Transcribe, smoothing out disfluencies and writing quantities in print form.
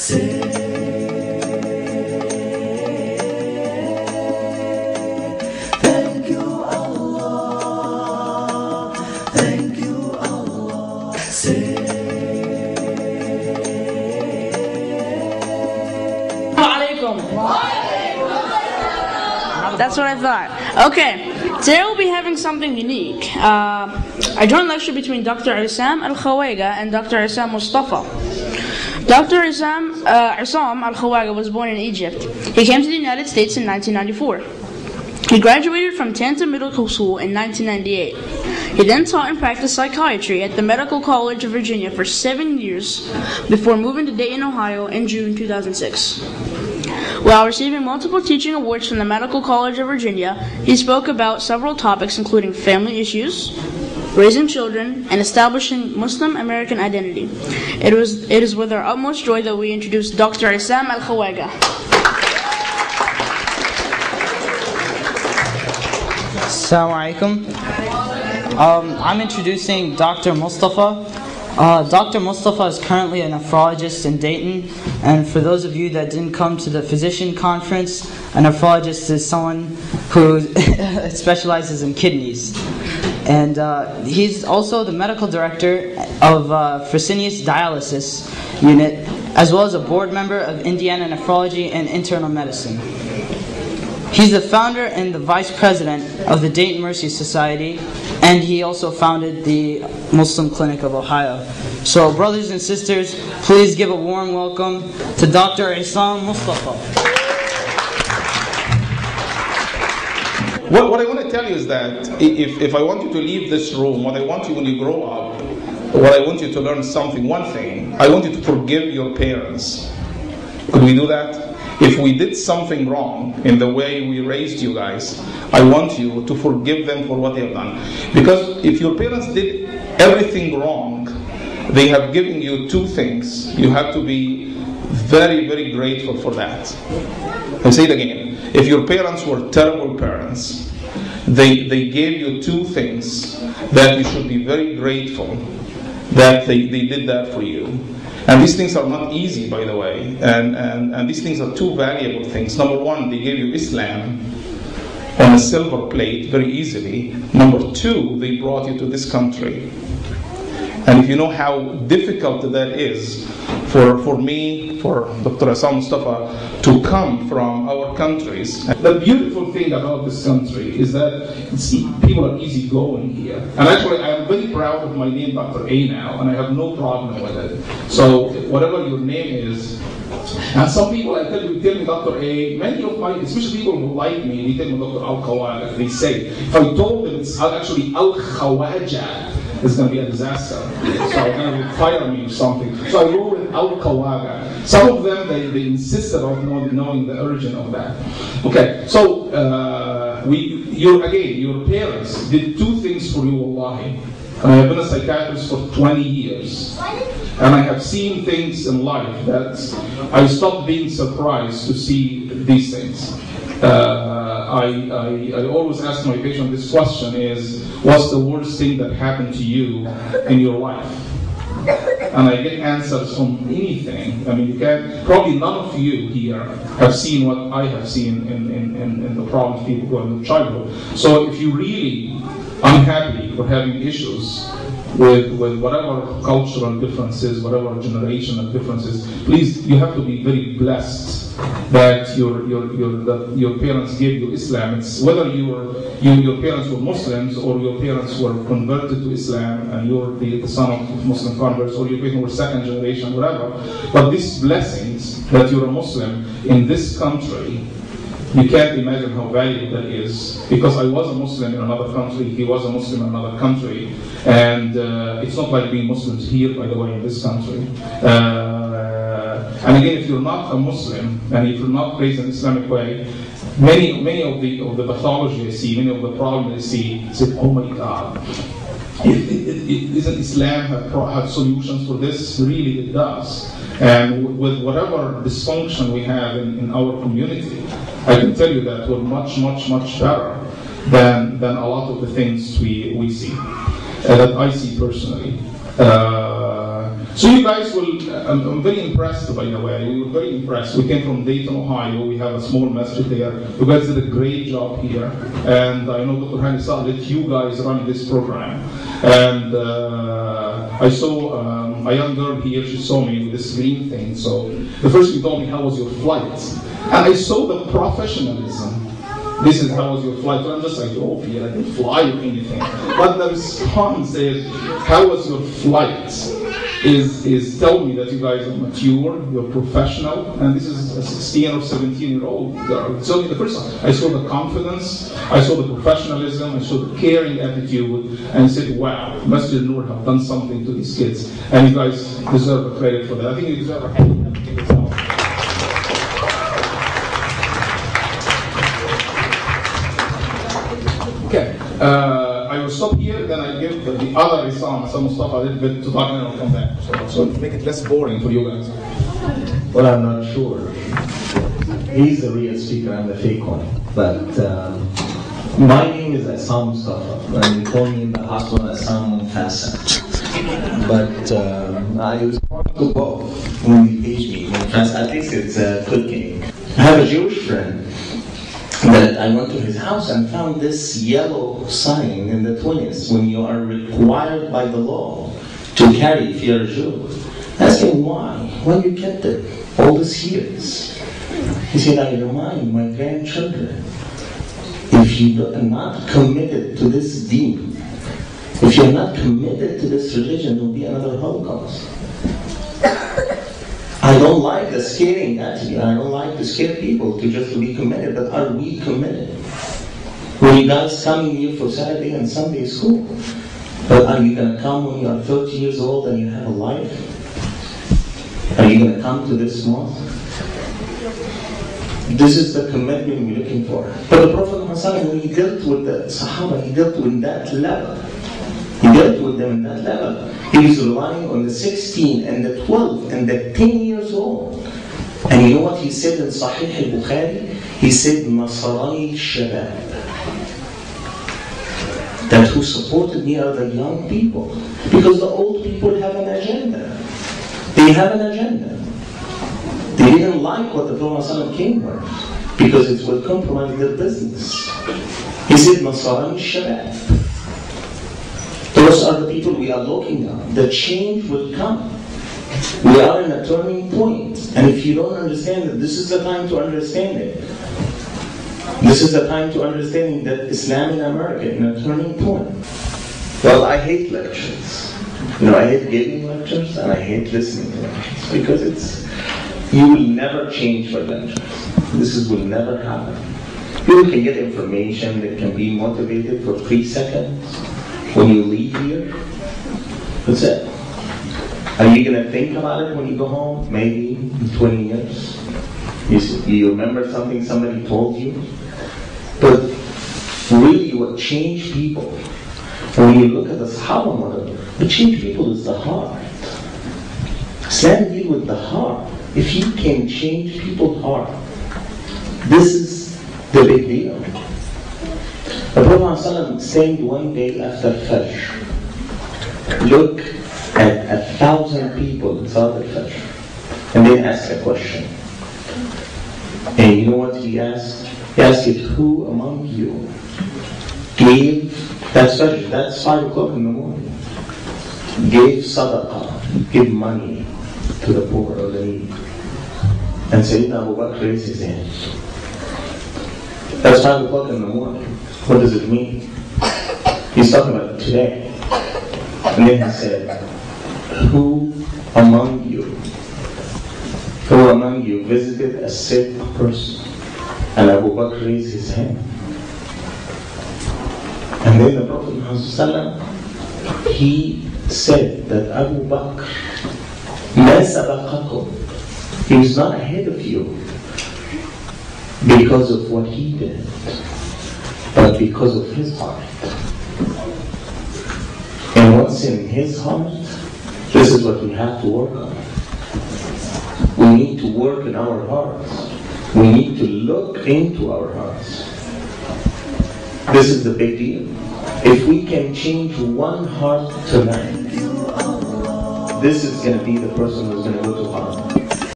Thank you Allah, thank you Allah. That's what I thought. Okay, today we'll be having something unique. A joint lecture between Dr. Esam Alkhawaga and Dr. Esam Mostafa. Dr. Esam Alkhawaga was born in Egypt. He came to the United States in 1994. He graduated from Tanta Medical School in 1998. He then taught and practiced psychiatry at the Medical College of Virginia for 7 years before moving to Dayton, Ohio in June 2006. While receiving multiple teaching awards from the Medical College of Virginia, he spoke about several topics including family issues, raising children, and establishing Muslim American identity. It is with our utmost joy that we introduce Dr. Esam Alkhawaga. Assalamu alaikum. I'm introducing Dr. Mostafa. Dr. Mostafa is currently a nephrologist in Dayton, and for those of you that didn't come to the physician conference, a nephrologist is someone who specializes in kidneys. And he's also the medical director of Fresenius Dialysis Unit, as well as a board member of Indiana Nephrology and Internal Medicine. He's the founder and the vice president of the Dayton Mercy Society, and he also founded the Muslim Clinic of Ohio. So brothers and sisters, please give a warm welcome to Dr. Esam Mostafa. What I want to tell you is that if I want you to leave this room, what I want you when you grow up, what I want you to learn something, one thing, I want you to forgive your parents. Could we do that? If we did something wrong in the way we raised you guys, I want you to forgive them for what they have done. Because if your parents did everything wrong, they have given you two things. You have to be very, very grateful for that. I'll say it again. If your parents were terrible parents, they gave you two things that you should be very grateful that they did that for you. And these things are not easy, by the way. And these things are two valuable things. Number one, they gave you Islam on a silver plate very easily. Number two, they brought you to this country. And if you know how difficult that is for me, for Dr. Esam Mostafa, to come from our countries. The beautiful thing about this country is that people are easygoing here. And actually, I am very proud of my name, Dr. A now, and I have no problem with it. So whatever your name is, and some people tell me Dr. A, many of my, especially people who like me, they tell me Dr. Alkhawaga, they say, if I told them it's actually Alkhawaga, it's going to be a disaster. So they're going to fire me or something. So I go with Alkhawaga. Some of them, they insisted on knowing the origin of that. Okay, so your parents did two things for you, wallahi. And I have been a psychiatrist for 20 years. And I have seen things in life that I stopped being surprised to see these things. I always ask my patient this question is, what's the worst thing that happened to you in your life? And I get answers from anything. I mean, probably none of you here have seen what I have seen in the problems people go in childhood. So if you really unhappy or having issues with whatever cultural differences, whatever generational differences, please, you have to be very blessed that your parents gave you Islam. It's whether your parents were Muslims or your parents were converted to Islam and you're the son of Muslim converts, or your parents were second generation, whatever. But these blessings that you're a Muslim in this country, you can't imagine how valuable that is. Because I was a Muslim in another country, he was a Muslim in another country, and it's not like being Muslims here, by the way, in this country. And again, if you're not a Muslim and if you're not raised in an Islamic way, many of the pathology I see, many of the problems I see, say, oh my God, isn't Islam have solutions for this? Really, it does. And with whatever dysfunction we have in our community, I can tell you that we're much, much, much better than a lot of the things we see, that I see personally. So you guys will, I'm very impressed by the way, we were very impressed. We came from Dayton, Ohio, we have a small masjid there. You guys did a great job here. And I know Dr. Hani Saad let you guys run this program. And I saw a young girl here, she saw me with this green thing. So the first thing told me, how was your flight? And I saw the professionalism. This is how was your flight? And I'm just like, oh, yeah, I didn't fly or anything. But the response is, how was your flight? Is tell me that you guys are mature, you're professional, and this is a 16 or 17-year-old girl. So the first time, I saw the confidence, I saw the professionalism, I saw the caring attitude, and I said, wow, Masjid Noor have done something to these kids, and you guys deserve a credit for that. I think you deserve a hand. Okay. I will stop here, then I give the other Esam, Mostafa, a little bit to talk, and I'll come back. So make it less boring for you guys. Well, I'm not sure. He's the real speaker, I'm the fake one. But my name is Esam Mostafa, and they call me in the hospital Esam Mostafa. But I was part of both when they page me. At least it's cooking. I have a Jewish friend that I went to his house and found this yellow sign in the 20s when you are required by the law to carry if you're a Jew. I asked him why you kept it all these years. He said, I remind my grandchildren, if you are not committed to this deen, if you're not committed to this religion, there will be another Holocaust. I don't like the scaring attitude. I don't like to scare people to just to be committed, but are we committed? When you guys coming here for Saturday and Sunday school, but are you going to come when you are 30 years old and you have a life? Are you going to come to this mosque? This is the commitment we're looking for. But the Prophet Muhammad, when he dealt with the Sahaba, he dealt with that level. He dealt with them in that level. He was relying on the 16 and the 12 and the 10 years old. And you know what he said in Sahih al-Bukhari? He said, Nasarani Shabab. That who supported me are the young people. Because the old people have an agenda. They have an agenda. They didn't like what the Prophet came with, because it would compromise their business. He said, Nasarani Shabab. Those are the people we are looking at. The change will come. We are in a turning point. And if you don't understand it, this is the time to understand it. This is the time to understand that Islam in America is in a turning point. Well, I hate lectures. I hate giving lectures and I hate listening to lectures. Because you will never change for lectures. This will never happen. People can get information, they can be motivated for 3 seconds. When you leave here, that's it. Are you going to think about it when you go home? Maybe in 20 years. You remember something somebody told you? But really what changed people, when you look at the Sahaba model, what changed people is the heart. Islam deals with the heart. If you can change people's heart, this is the big deal. The Prophet said one day after Fajr, look at 1,000 people in Salat al-Fajr, and then ask a question. And you know what he asked? He asked it, who among you gave, that's Fajr, that's 5 o'clock in the morning, gave sadaqah, give money to the poor or the needy? And Sayyidina Abu Bakr raised his hand. That's 5 o'clock in the morning. What does it mean? He's talking about today. And then he said, who among you visited a sick person? And Abu Bakr raised his hand. And then the Prophet Muhammad, he said that Abu Bakr, ma sabaqakum, he was not ahead of you because of what he did, but because of his heart. And what's in his heart, this is what we have to work on. We need to work in our hearts. We need to look into our hearts. This is the big deal. If we can change one heart tonight, this is going to be the person who's going to go to